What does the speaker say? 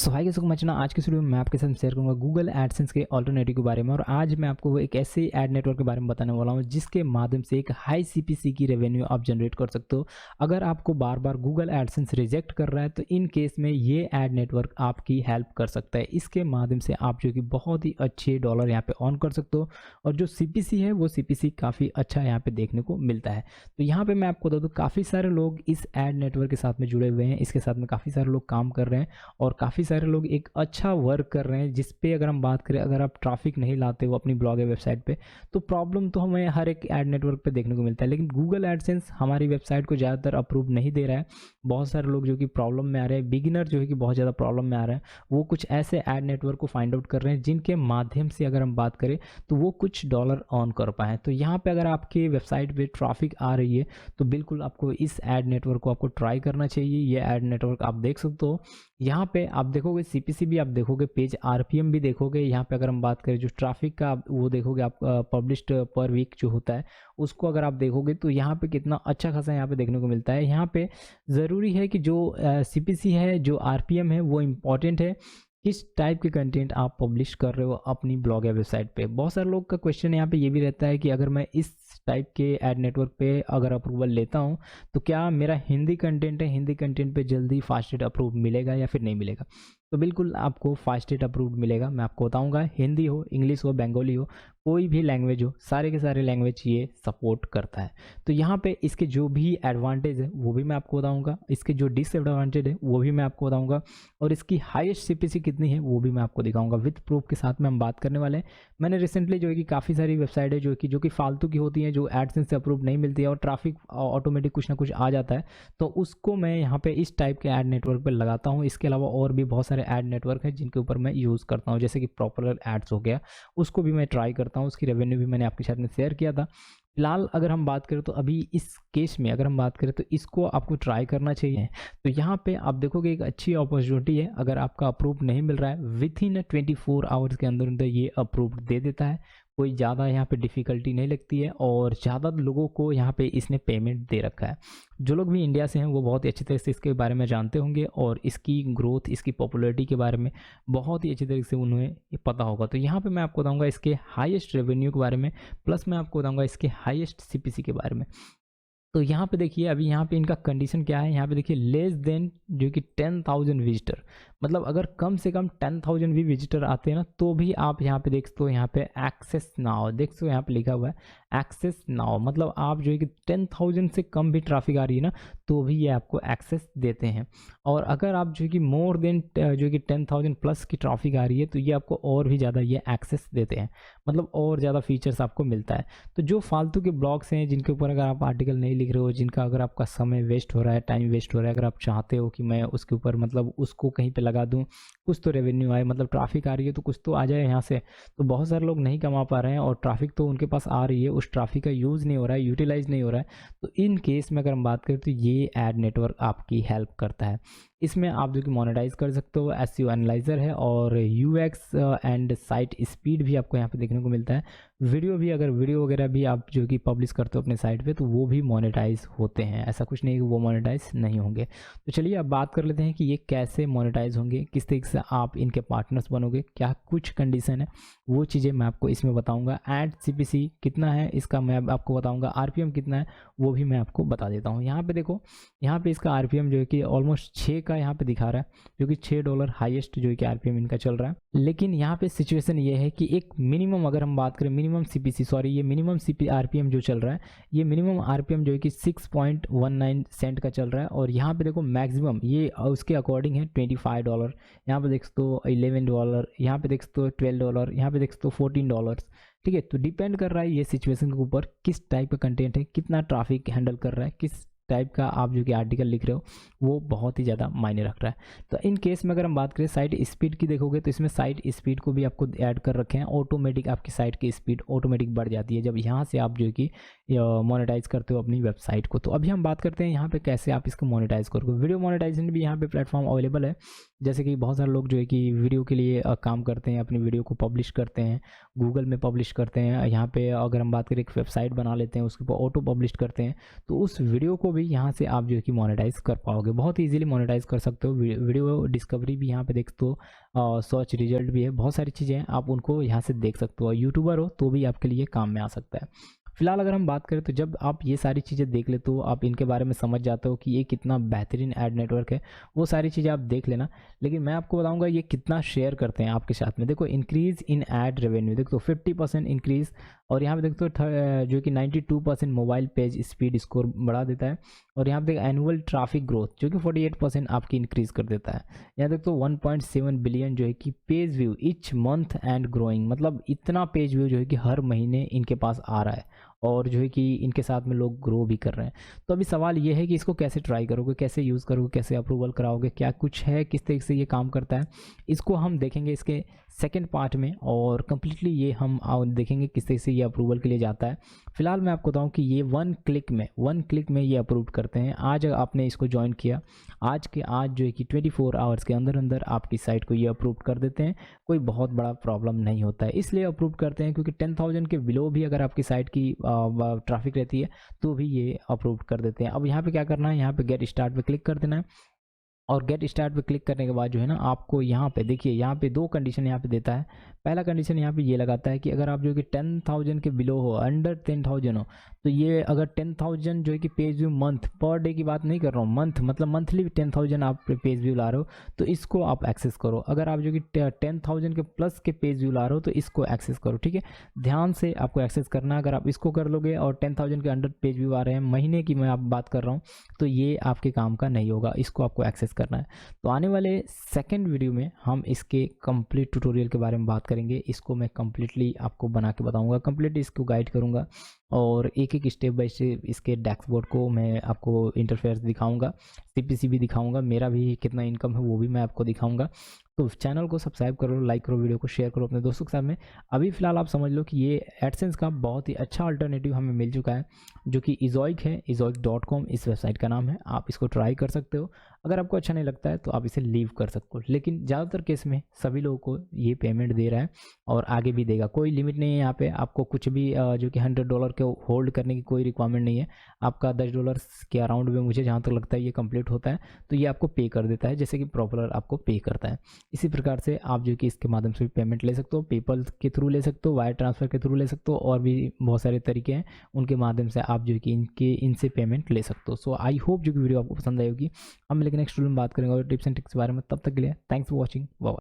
सो हाय कैसे मचना आज के वीडियो में मैं आपके साथ शेयर करूंगा गूगल एडसेंस के ऑल्टरनेटिव के बारे में। और आज मैं आपको एक ऐसे एड नेटवर्क के बारे में बताने वाला हूं जिसके माध्यम से एक हाई सीपीसी की रेवेन्यू आप जनरेट कर सकते हो। अगर आपको बार बार गूगल एडसेंस रिजेक्ट कर रहा है तो इन केस में ये एड नेटवर्क आपकी हेल्प कर सकता है। इसके माध्यम से आप जो कि बहुत ही अच्छे डॉलर यहाँ पे ऑन कर सकते हो और जो सीपीसी है वो सीपीसी काफ़ी अच्छा यहाँ पे देखने को मिलता है। तो यहाँ पे मैं आपको बता दूँ काफ़ी सारे लोग इस एड नेटवर्क के साथ में जुड़े हुए हैं, इसके साथ में काफ़ी सारे लोग काम कर रहे हैं और काफ़ी सारे लोग एक अच्छा वर्क कर रहे हैं। जिस पे अगर हम बात करें, अगर आप ट्रैफिक नहीं लाते हो अपनी ब्लॉग या वेबसाइट पे तो प्रॉब्लम तो हमें हर एक एड नेटवर्क पे देखने को मिलता है, लेकिन गूगल एडसेंस हमारी वेबसाइट को ज़्यादातर अप्रूव नहीं दे रहा है। बहुत सारे लोग जो कि प्रॉब्लम में आ रहे हैं, बिगिनर जो है कि बहुत ज़्यादा प्रॉब्लम में आ रहा है, वो कुछ ऐसे एड नेटवर्क को फाइंड आउट कर रहे हैं जिनके माध्यम से अगर हम बात करें तो वो कुछ डॉलर ऑन कर पाएँ। तो यहाँ पे अगर आपके वेबसाइट पे ट्रैफिक आ रही है तो बिल्कुल आपको इस एड नेटवर्क को आपको ट्राई करना चाहिए। ये एड नेटवर्क आप देख सकते हो, यहाँ पे आप देखोगे सीपीसी भी आप देखोगे, पेज आरपीएम भी देखोगे। यहाँ पे अगर हम बात करें जो ट्रैफिक का वो देखोगे आप, पब्लिश्ड पर वीक जो होता है उसको अगर आप देखोगे तो यहाँ पे कितना अच्छा खासा यहाँ पे देखने को मिलता है। यहाँ पे ज़रूरी है कि जो सीपीसी है, जो आरपीएम है वो इम्पॉर्टेंट है। किस टाइप के कंटेंट आप पब्लिश कर रहे हो अपनी ब्लॉग या वेबसाइट पे। बहुत सारे लोग का क्वेश्चन यहाँ पे ये भी रहता है कि अगर मैं इस टाइप के एड नेटवर्क पे अगर अप्रूवल लेता हूँ तो क्या मेरा हिंदी कंटेंट है, हिंदी कंटेंट पे जल्दी फास्टेस्ट अप्रूव मिलेगा या फिर नहीं मिलेगा। तो बिल्कुल आपको फास्टेस्ट अप्रूव्ड मिलेगा। मैं आपको बताऊंगा, हिंदी हो, इंग्लिश हो, बंगाली हो, कोई भी लैंग्वेज हो, सारे के सारे लैंग्वेज ये सपोर्ट करता है। तो यहाँ पे इसके जो भी एडवांटेज है वो भी मैं आपको बताऊंगा, इसके जो डिसएडवांटेज है वो भी मैं आपको बताऊंगा और इसकी हाईएस्ट सीपीसी कितनी है वो भी मैं आपको दिखाऊंगा। विद प्रूफ के साथ में हम बात करने वाले हैं। मैंने रिसेंटली जो है कि काफ़ी सारी वेबसाइट है जो कि फालतू की होती हैं, जो एडसेंस से अप्रूव नहीं मिलती है और ट्रैफिक ऑटोमेटिक कुछ ना कुछ आ जाता है, तो उसको मैं यहाँ पे इस टाइप के एड नेटवर्क पर लगाता हूँ। इसके अलावा और भी बहुत सारे एड नेटवर्क है जिनके ऊपर मैं यूज़ करता हूँ, जैसे कि पॉपुलर एड्स हो गया, उसको भी मैं ट्राई करता हूँ। उसकी रेवेन्यू भी मैंने आपके साथ में शेयर किया था। फिलहाल अगर हम बात करें तो अभी इस केस में अगर हम बात करें तो इसको आपको ट्राई करना चाहिए। तो यहाँ पे आप देखोगे एक अच्छी अपॉर्चुनिटी है। अगर आपका अप्रूव नहीं मिल रहा है, विथ इन 24 आवर्स के अंदर अंदर ये अप्रूव दे देता है। कोई ज़्यादा यहाँ पे डिफ़िकल्टी नहीं लगती है और ज़्यादा लोगों को यहाँ पे इसने पेमेंट दे रखा है। जो लोग भी इंडिया से हैं वो बहुत ही अच्छी तरह से इसके बारे में जानते होंगे और इसकी ग्रोथ, इसकी पॉपुलैरिटी के बारे में बहुत ही अच्छी तरीके से उन्हें पता होगा। तो यहाँ पे मैं आपको बताऊँगा इसके हाईएस्ट रेवेन्यू के बारे में, प्लस मैं आपको बताऊँगा इसके हाईएस्ट सीपीसी के बारे में। तो यहाँ पे देखिए अभी यहाँ पे इनका कंडीशन क्या है। यहाँ पे देखिए लेस देन जो कि 10,000 विजिटर, मतलब अगर कम से कम 10,000 भी विजिटर आते हैं ना तो भी आप यहाँ पे देख सकते हो, यहाँ पे एक्सेस नाउ देख सकते हो, यहाँ पे लिखा हुआ है एक्सेस नाउ, मतलब आप जो है कि 10,000 से कम भी ट्रैफिक आ रही है ना तो भी ये आपको एक्सेस देते हैं। और अगर आप जो कि मोर देन जो कि 10,000 प्लस की ट्रैफिक आ रही है तो ये आपको और भी ज़्यादा ये एक्सेस देते हैं, मतलब और ज़्यादा फीचर्स आपको मिलता है। तो जो फालतू के ब्लॉग्स हैं जिनके ऊपर अगर आप आर्टिकल नहीं लिख रहे हो, जिनका अगर आपका समय वेस्ट हो रहा है, टाइम वेस्ट हो रहा है, अगर आप चाहते हो कि मैं उसके ऊपर मतलब उसको कहीं पे लगा दूं, कुछ तो रेवेन्यू आए, मतलब ट्रैफिक आ रही है तो कुछ तो आ जाए यहाँ से, तो बहुत सारे लोग नहीं कमा पा रहे हैं और ट्रैफिक तो उनके पास आ रही है, उस ट्रैफिक का यूज़ नहीं हो रहा है, यूटिलाइज नहीं हो रहा है। तो इन केस में अगर हम बात करें तो ये एड नेटवर्क आपकी हेल्प करता है। इसमें आप जो कि मोनेटाइज कर सकते हो, एसईओ एनालाइजर है और यूएक्स एंड साइट स्पीड भी आपको यहाँ पे देखने को मिलता है। वीडियो भी, अगर वीडियो वगैरह भी आप जो कि पब्लिश करते हो अपने साइट पे तो वो भी मोनेटाइज होते हैं, ऐसा कुछ नहीं कि वो मोनेटाइज नहीं होंगे। तो चलिए अब बात कर लेते हैं कि ये कैसे मोनेटाइज होंगे, किस तरीके से आप इनके पार्टनर्स बनोगे, क्या कुछ कंडीशन है वो चीज़ें मैं आपको इसमें बताऊँगा। एड सीपीसी कितना है इसका मैं आपको बताऊँगा, आरपीएम कितना है वो भी मैं आपको बता देता हूँ। यहाँ पे देखो, यहाँ पे इसका आरपीएम जो है कि ऑलमोस्ट 6 का यहाँ पे दिखा रहा है, जो कि $6 हाईएस्ट जो है कि आरपीएम इनका चल रहा है। लेकिन यहाँ पे सिचुएशन ये है कि एक मिनिमम, अगर हम बात करें मिनिमम सीपीसी, सॉरी ये मिनिमम सीपी आरपीएम जो चल रहा है, ये मिनिमम आरपीएम जो है कि 6.19 सेंट का चल रहा है। और यहाँ पे देखो मैक्सिमम ये उसके अकॉर्डिंग है $25, यहाँ पे देख सकते हो $11, यहाँ पे देख सकते हो $12, यहाँ पे देख सकते हो $14। ठीक है, तो डिपेंड कर रहा है ये सिचुएशन के ऊपर, किस टाइप का कंटेंट है, कितना ट्रैफिक हैंडल कर रहा है, किस टाइप का आप जो कि आर्टिकल लिख रहे हो, वो बहुत ही ज़्यादा मायने रख रहा है। तो इन केस में अगर हम बात करें साइट स्पीड की देखोगे तो इसमें साइट स्पीड को भी आपको ऐड कर रखे हैं। ऑटोमेटिक आपकी साइट की स्पीड ऑटोमेटिक बढ़ जाती है जब यहाँ से आप जो है कि मोनेटाइज करते हो अपनी वेबसाइट को। तो अभी हम बात करते हैं यहाँ पे कैसे आप इसको मोनेटाइज करोगे। वीडियो मोनेटाइजेशन भी यहाँ पे प्लेटफॉर्म अवेलेबल है, जैसे कि बहुत सारे लोग जो है कि वीडियो के लिए काम करते हैं, अपनी वीडियो को पब्लिश करते हैं, गूगल में पब्लिश करते हैं। यहाँ पे अगर हम बात करें एक वेबसाइट बना लेते हैं, उसके ऊपर ऑटो पब्लिश करते हैं, तो उस वीडियो को भी यहाँ से आप जो है कि मोनेटाइज़ कर पाओगे, बहुत ईज़िली मोनेटाइज़ कर सकते हो। वीडियो डिस्कवरी भी यहाँ पे देख सकते हो, सर्च रिजल्ट भी है, बहुत सारी चीज़ें हैं, आप उनको यहाँ से देख सकते हो। यूट्यूबर हो तो भी आपके लिए काम में आ सकता है। फिलहाल अगर हम बात करें तो जब आप ये सारी चीज़ें देख लेते हो, आप इनके बारे में समझ जाते हो कि ये कितना बेहतरीन ऐड नेटवर्क है, वो सारी चीज़ें आप देख लेना। लेकिन मैं आपको बताऊंगा ये कितना शेयर करते हैं आपके साथ में। देखो इंक्रीज इन ऐड रेवेन्यू, देखो 50% इंक्रीज, और यहाँ पे देखो जो कि 92% मोबाइल पेज स्पीड स्कोर बढ़ा देता है। और यहाँ पे एनुअल ट्रैफिक ग्रोथ जो कि 48% आपकी इंक्रीज कर देता है। यहाँ देखो 1.7 बिलियन जो है कि page view each month and growing, मतलब इतना पेज व्यू जो है कि हर महीने इनके पास आ रहा है, और जो है कि इनके साथ में लोग ग्रो भी कर रहे हैं। तो अभी सवाल ये है कि इसको कैसे ट्राई करोगे, कैसे यूज़ करोगे, कैसे अप्रूवल कराओगे, क्या कुछ है, किस तरीके से ये काम करता है, इसको हम देखेंगे इसके सेकंड पार्ट में, और कम्प्लीटली ये हम देखेंगे किस तरीके से ये अप्रूवल के लिए जाता है। फिलहाल मैं आपको बताऊं कि ये वन क्लिक में ये अप्रूव करते हैं। आज आपने इसको ज्वाइन किया, आज जो है कि 24 आवर्स के अंदर अंदर आपकी साइट को ये अप्रूव कर देते हैं। कोई बहुत बड़ा प्रॉब्लम नहीं होता है, इसलिए अप्रूव करते हैं क्योंकि 10,000 के बिलो भी अगर आपकी साइट की ट्रैफिक रहती है तो भी ये अप्रूव कर देते हैं। अब यहाँ पे क्या करना है, यहाँ पे गेट स्टार्ट पे क्लिक कर देना है, और गेट स्टार्ट पे क्लिक करने के बाद जो है ना, आपको यहाँ पे देखिए, यहाँ पे 2 कंडीशन यहाँ पे देता है। पहला कंडीशन यहाँ पे ये लगाता है कि अगर आप जो कि 10,000 के बिलो हो, अंडर 10,000 हो, तो ये अगर 10,000 जो है कि page view month, per day की बात नहीं कर रहा हूँ, मंथ मतलब मंथली 10,000 आप पेज व्यू ला रहे हो तो इसको आप एक्सेस करो। अगर आप जो कि 10,000 के प्लस के पेज व्यू ला रहे हो तो इसको एक्सेस करो, ठीक है। ध्यान से आपको एक्सेस करना है। अगर आप इसको कर लोगे और 10,000 के अंडर पेज व्यू आ रहे हैं, महीने की मैं आप बात कर रहा हूँ, तो ये आपके काम का नहीं होगा, इसको आपको एक्सेस करना है। तो आने वाले सेकंड वीडियो में हम इसके कंप्लीट ट्यूटोरियल के बारे में बात करेंगे। इसको मैं कंप्लीटली आपको बना के बताऊंगा, कंप्लीटली इसको गाइड करूंगा, और एक एक स्टेप बाय स्टेप इसके डैशबोर्ड को मैं आपको इंटरफेस दिखाऊंगा, सीपीसी भी दिखाऊंगा, मेरा भी कितना इनकम है वो भी मैं आपको दिखाऊंगा। तो चैनल को सब्सक्राइब करो, लाइक करो, वीडियो को शेयर करो अपने दोस्तों के साथ में। अभी फिलहाल आप समझ लो कि ये एडसेंस का बहुत ही अच्छा अल्टरनेटिव हमें मिल चुका है, जो कि इजॉइक है, izoic.com इस वेबसाइट का नाम है। आप इसको ट्राई कर सकते हो। अगर आपको अच्छा नहीं लगता है तो आप इसे लीव कर सकते हो, लेकिन ज़्यादातर केस में सभी लोगों को ये पेमेंट दे रहा है और आगे भी देगा। कोई लिमिट नहीं है यहाँ पे, आपको कुछ भी जो कि $100 के होल्ड करने की कोई रिक्वायरमेंट नहीं है। आपका $10 के अराउंड में मुझे जहाँ तक लगता है ये कंप्लीट होता है, तो ये आपको पे कर देता है, जैसे कि प्रॉपर आपको पे करता है। इसी प्रकार से आप जो कि इसके माध्यम से भी पेमेंट ले सकते हो, पेपल के थ्रू ले सकते हो, वायर ट्रांसफ़र के थ्रू ले सकते हो, और भी बहुत सारे तरीके हैं उनके माध्यम से आप जो कि इनसे पेमेंट ले सकते हो। सो आई होप जो कि वीडियो आपको पसंद आई होगी। हम लेकिन नेक्स्ट वीडियो में बात करेंगे और टिप्स एंड ट्रिक्स के बारे में। तब तक के लिए थैंक्स फॉर वॉचिंग, बाय।